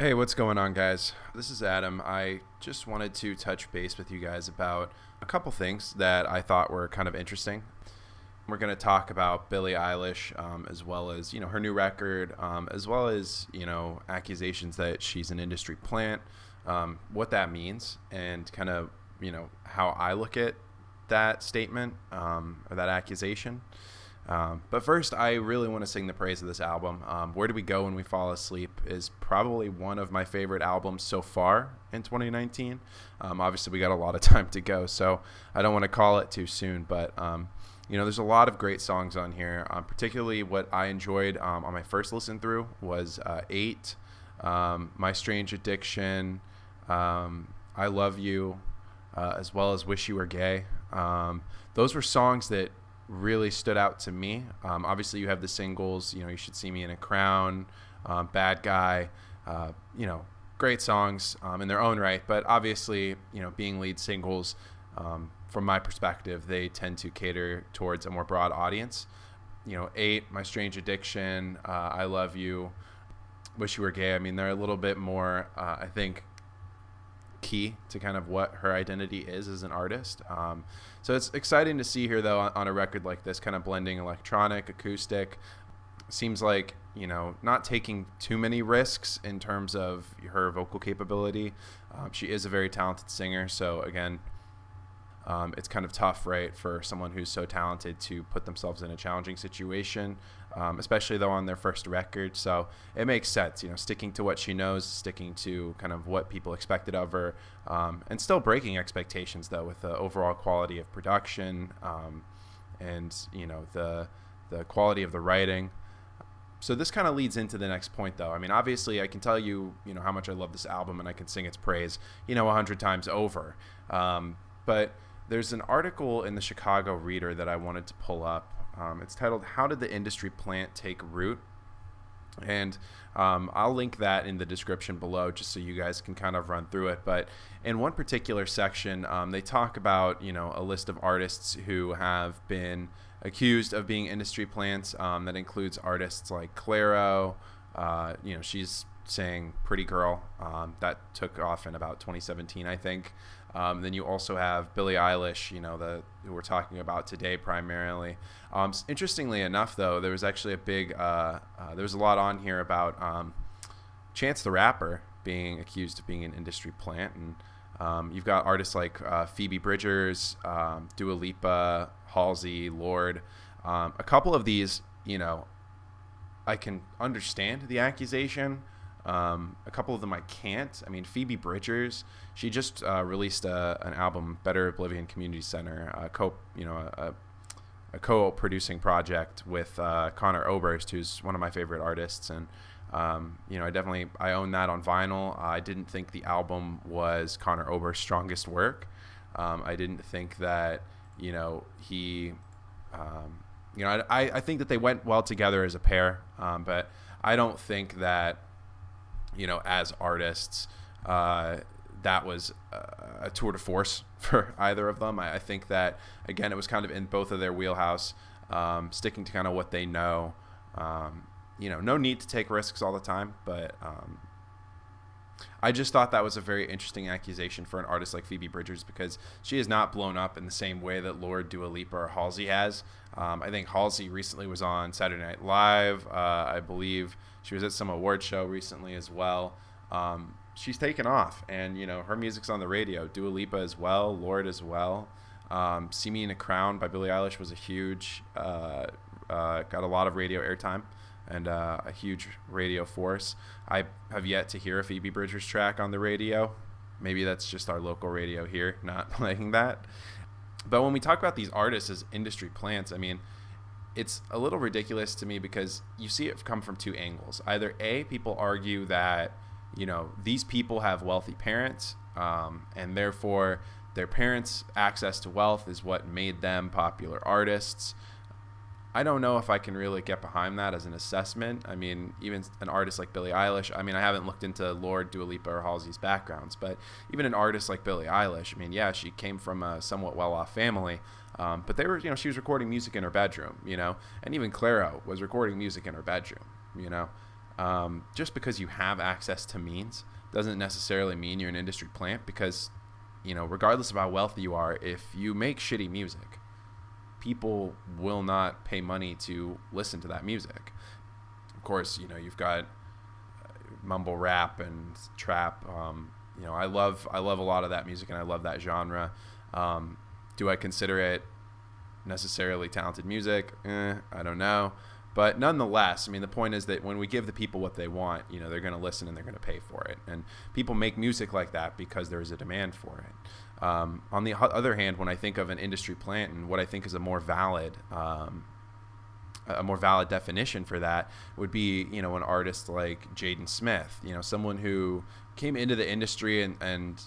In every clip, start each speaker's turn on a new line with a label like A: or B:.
A: Hey, what's going on, guys? This is Adam. I just wanted to touch base with you guys about a couple things that I thought were kind of interesting. We're going to talk about Billie Eilish, as well as her new record, as well as accusations that she's an industry plant, what that means, and kind of how I look at that statement or that accusation. But first, I really want to sing the praise of this album. Where Do We Go When We Fall Asleep is probably one of my favorite albums so far in 2019. Obviously, we got a lot of time to go, so I don't want to call it too soon. But, there's a lot of great songs on here. Particularly what I enjoyed on my first listen through was 8, My Strange Addiction, I Love You, as well as Wish You Were Gay. Those were songs that really stood out to me. Obviously, you have the singles, You Should See Me in a Crown, Bad Guy, great songs in their own right. But obviously, being lead singles, from my perspective, they tend to cater towards a more broad audience. 8, My Strange Addiction, I Love You, Wish You Were Gay. I mean, they're a little bit more, I think, key to kind of what her identity is as an artist. So it's exciting to see her, though, on a record like this, kind of blending electronic, acoustic. Seems like, not taking too many risks in terms of her vocal capability. She is a very talented singer, so again, it's kind of tough, right, for someone who's so talented to put themselves in a challenging situation, especially though on their first record. So it makes sense, sticking to what she knows, sticking to kind of what people expected of her, and still breaking expectations though with the overall quality of production, and the quality of the writing. So this kind of leads into the next point, though. I mean, obviously, I can tell you, how much I love this album, and I can sing its praise, 100 times over. But there's an article in the Chicago Reader that I wanted to pull up. It's titled, "How Did the Industry Plant Take Root?" And I'll link that in the description below just so you guys can kind of run through it. But in one particular section, they talk about, a list of artists who have been accused of being industry plants. That includes artists like Clairo. She's saying Pretty Girl. That took off in about 2017, I think. Then you also have Billie Eilish, who we're talking about today primarily. Interestingly enough, though, there was actually there was a lot on here about Chance the Rapper being accused of being an industry plant. And you've got artists like Phoebe Bridgers, Dua Lipa, Halsey, Lorde. A couple of these, I can understand the accusation. A couple of them I can't. I mean, Phoebe Bridgers, she just released an album, Better Oblivion Community Center, a co-producing project with Connor Oberst, who's one of my favorite artists, and I own that on vinyl. I didn't think the album was Connor Oberst's strongest work. I didn't think that he. I think that they went well together as a pair, but I don't think that. As artists, that was a tour de force for either of them. I think that, again, it was kind of in both of their wheelhouse, sticking to kind of what they know. No need to take risks all the time, but I just thought that was a very interesting accusation for an artist like Phoebe Bridgers, because she has not blown up in the same way that Lorde, Dua Lipa, or Halsey has. I think Halsey recently was on Saturday Night Live. I believe she was at some award show recently as well. She's taken off, and her music's on the radio. Dua Lipa as well, Lorde as well. "See Me in a Crown" by Billie Eilish was a huge, got a lot of radio airtime and a huge radio force. I have yet to hear a Phoebe Bridgers track on the radio. Maybe that's just our local radio here not playing that. But when we talk about these artists as industry plants, I mean, it's a little ridiculous to me because you see it come from two angles. Either A, people argue that, these people have wealthy parents, and therefore their parents' access to wealth is what made them popular artists. I don't know if I can really get behind that as an assessment. I mean, even an artist like Billie Eilish, I mean, I haven't looked into Lorde, Dua Lipa, or Halsey's backgrounds, but even an artist like Billie Eilish, I mean, yeah, she came from a somewhat well-off family, but they were, she was recording music in her bedroom, and even Clairo was recording music in her bedroom, just because you have access to means doesn't necessarily mean you're an industry plant, because, regardless of how wealthy you are, if you make shitty music, people will not pay money to listen to that music. Of course, you've got mumble rap and trap. I love a lot of that music, and I love that genre. Do I consider it necessarily talented music? I don't know. But nonetheless, the point is that when we give the people what they want, they're going to listen and they're going to pay for it. And people make music like that because there's a demand for it. On the other hand, when I think of an industry plant, and what I think is a more valid definition for that would be, an artist like Jaden Smith, someone who came into the industry and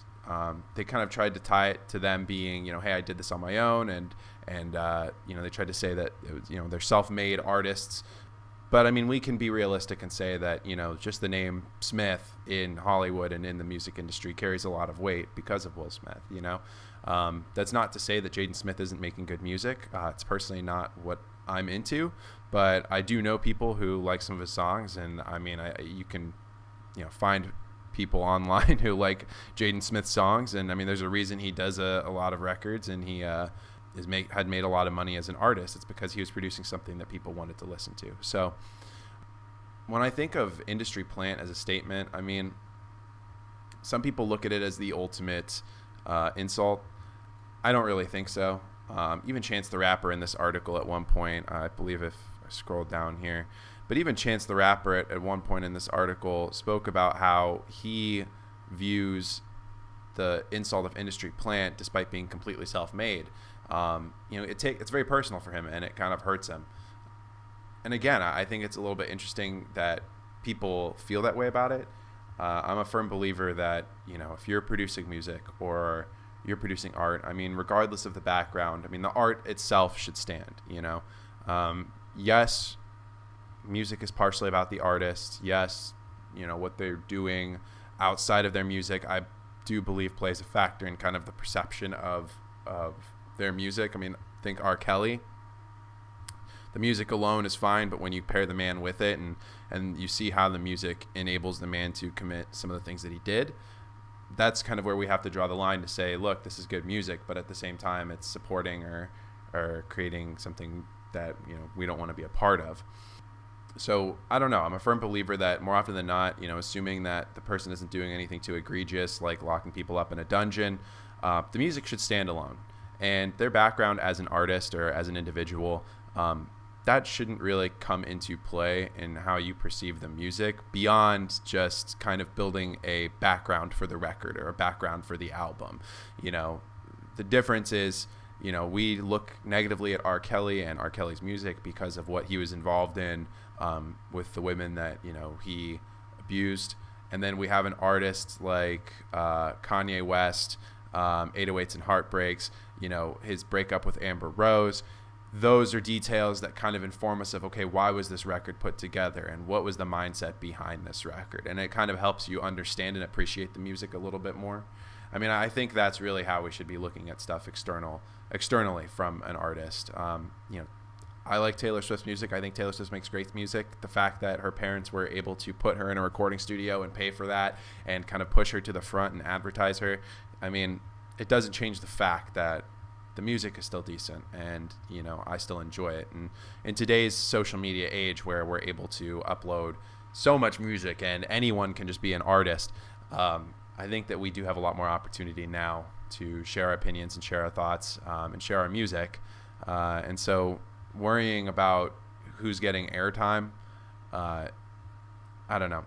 A: they kind of tried to tie it to them being, hey, I did this on my own, and they tried to say that it was, they're self-made artists. But we can be realistic and say that, just the name Smith in Hollywood and in the music industry carries a lot of weight because of Will Smith. That's not to say that Jaden Smith isn't making good music. It's personally not what I'm into, but I do know people who like some of his songs, and you can, find people online who like Jaden Smith's songs, and there's a reason he does a lot of records, and he had made a lot of money as an artist. It's because he was producing something that people wanted to listen to. So when I think of industry plant as a statement, some people look at it as the ultimate insult. I don't really think so. Even Chance the Rapper in this article at one point, I believe if I scroll down here, but even Chance the Rapper at one point in this article spoke about how he views the insult of industry plant, despite being completely self-made. It's very personal for him, and it kind of hurts him. And again, I think it's a little bit interesting that people feel that way about it. I'm a firm believer that, if you're producing music or you're producing art, regardless of the background, the art itself should stand, yes, music is partially about the artist. Yes, what they're doing outside of their music, I do believe plays a factor in kind of the perception of their music. Think R. Kelly. The music alone is fine, but when you pair the man with it and you see how the music enables the man to commit some of the things that he did, that's kind of where we have to draw the line to say, look, this is good music, but at the same time it's supporting or creating something that we don't want to be a part of. So I don't know. I'm a firm believer that more often than not, assuming that the person isn't doing anything too egregious, like locking people up in a dungeon, the music should stand alone. And their background as an artist or as an individual, that shouldn't really come into play in how you perceive the music, beyond just kind of building a background for the record or a background for the album. The difference is, we look negatively at R. Kelly and R. Kelly's music because of what he was involved in with the women that, he abused. And then we have an artist like Kanye West, 808s and Heartbreaks, his breakup with Amber Rose. Those are details that kind of inform us of, okay, why was this record put together and what was the mindset behind this record? And it kind of helps you understand and appreciate the music a little bit more. I think that's really how we should be looking at stuff externally from an artist. I like Taylor Swift's music. I think Taylor Swift makes great music. The fact that her parents were able to put her in a recording studio and pay for that and kind of push her to the front and advertise her, it doesn't change the fact that the music is still decent, and I still enjoy it. And in today's social media age, where we're able to upload so much music and anyone can just be an artist, I think that we do have a lot more opportunity now to share our opinions and share our thoughts and share our music. And so worrying about who's getting airtime, I don't know.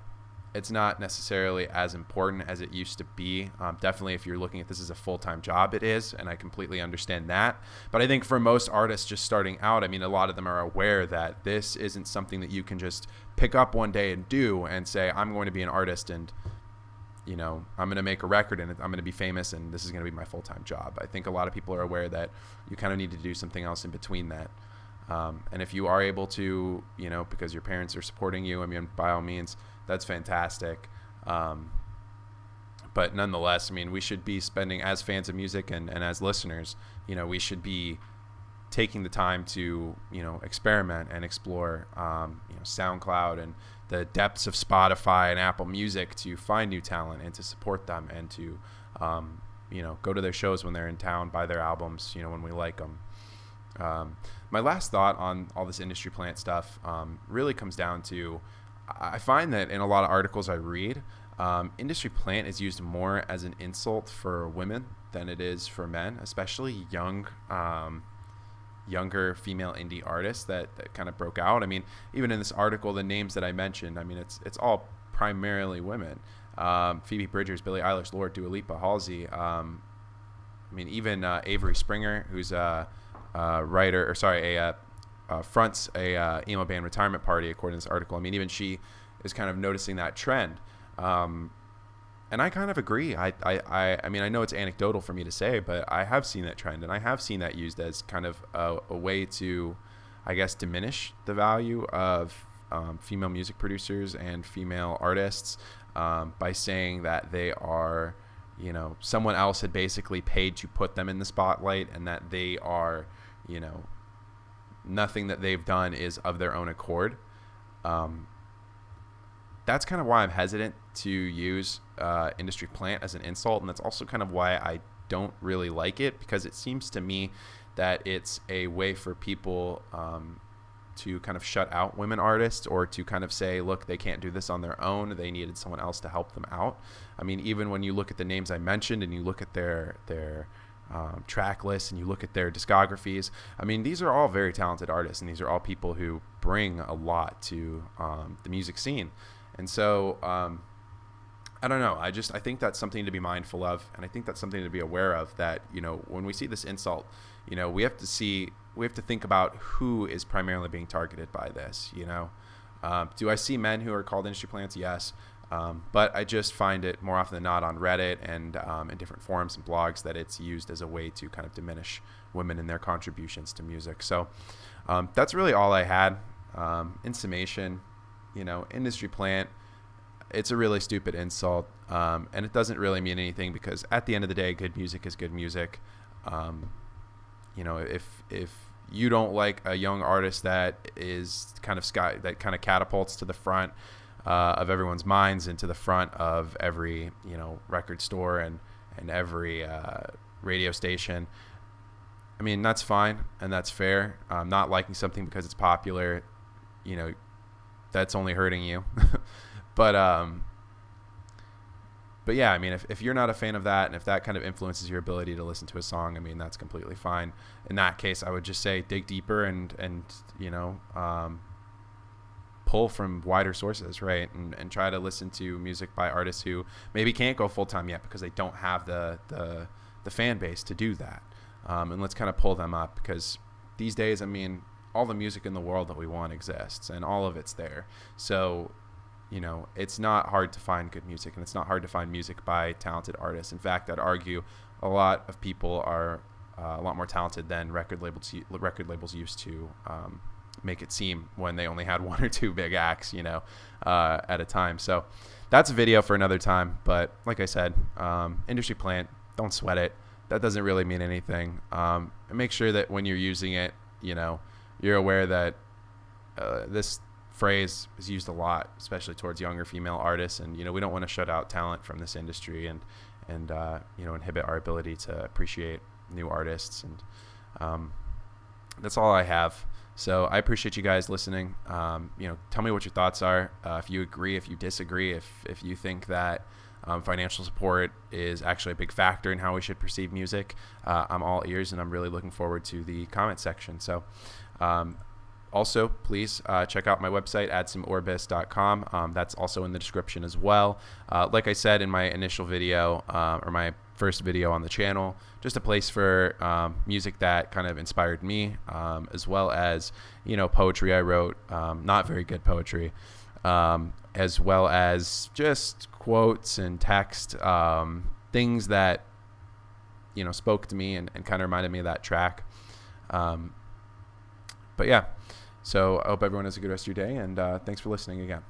A: It's not necessarily as important as it used to be. Definitely if you're looking at this as a full-time job, it is, and I completely understand that. But I think for most artists just starting out, a lot of them are aware that this isn't something that you can just pick up one day and do and say, I'm going to be an artist and I'm going to make a record and I'm going to be famous and this is going to be my full-time job. I think a lot of people are aware that you kind of need to do something else in between that. And if you are able to, because your parents are supporting you, by all means, that's fantastic. But nonetheless, we should be spending, as fans of music and as listeners, we should be taking the time to, experiment and explore, SoundCloud and the depths of Spotify and Apple Music to find new talent and to support them and to go to their shows when they're in town, buy their albums, when we like them. My last thought on all this industry plant stuff really comes down to, I find that in a lot of articles I read, industry plant is used more as an insult for women than it is for men, especially younger female indie artists that kind of broke out. I mean, even in this article, the names that I mentioned, I mean, it's all primarily women. Phoebe Bridgers, Billie Eilish, Lorde, Dua Lipa, Halsey. Even Avery Springer, who's a fronts a emo band retirement party, according to this article. I mean, even she is kind of noticing that trend. And I kind of agree. I know it's anecdotal for me to say, but I have seen that trend, and I have seen that used as kind of a way to, I guess, diminish the value of female music producers and female artists by saying that they are, someone else had basically paid to put them in the spotlight, and that they are, nothing that they've done is of their own accord. That's kind of why I'm hesitant to use industry plant as an insult, and that's also kind of why I don't really like it, because it seems to me that it's a way for people to kind of shut out women artists, or to kind of say, look, they can't do this on their own, they needed someone else to help them out. I mean, even when you look at the names I mentioned and you look at their track lists and you look at their discographies, I mean, these are all very talented artists, and these are all people who bring a lot to the music scene. And so I don't know. I think that's something to be mindful of, and I think that's something to be aware of, that, when we see this insult, we have to think about who is primarily being targeted by this. Do I see men who are called industry plants? Yes. But I just find it more often than not on Reddit and in different forums and blogs that it's used as a way to kind of diminish women and their contributions to music. So that's really all I had. In summation, industry plant, it's a really stupid insult, and it doesn't really mean anything, because at the end of the day, good music is good music. If you don't like a young artist that is kind of catapults to the front of everyone's minds and to the front of every record store and every radio station, I mean, that's fine and that's fair. Not liking something because it's popular, that's only hurting you. But yeah, I mean, if you're not a fan of that, and if that kind of influences your ability to listen to a song, I mean, that's completely fine. In that case, I would just say dig deeper and pull from wider sources, right? And try to listen to music by artists who maybe can't go full time yet because they don't have the fan base to do that. And let's kind of pull them up, because these days, I mean, all the music in the world that we want exists, and all of it's there. So, it's not hard to find good music, and it's not hard to find music by talented artists. In fact, I'd argue a lot of people are a lot more talented than record labels used to make it seem, when they only had one or two big acts, at a time. So that's a video for another time. But like I said, industry plant, don't sweat it. That doesn't really mean anything. And make sure that when you're using it, you're aware that this phrase is used a lot, especially towards younger female artists, and we don't want to shut out talent from this industry and inhibit our ability to appreciate new artists. And that's all I have. So I appreciate you guys listening. Tell me what your thoughts are. If you agree, if you disagree, if you think that financial support is actually a big factor in how we should perceive music, I'm all ears, and I'm really looking forward to the comment section. So also, please check out my website, adsomeorbis.com. That's also in the description as well. Like I said in my initial video, or my first video on the channel, just a place for music that kind of inspired me, as well as, poetry I wrote, not very good poetry, as well as just quotes and text, things that, spoke to me and kind of reminded me of that track. But yeah. So I hope everyone has a good rest of your day, and thanks for listening again.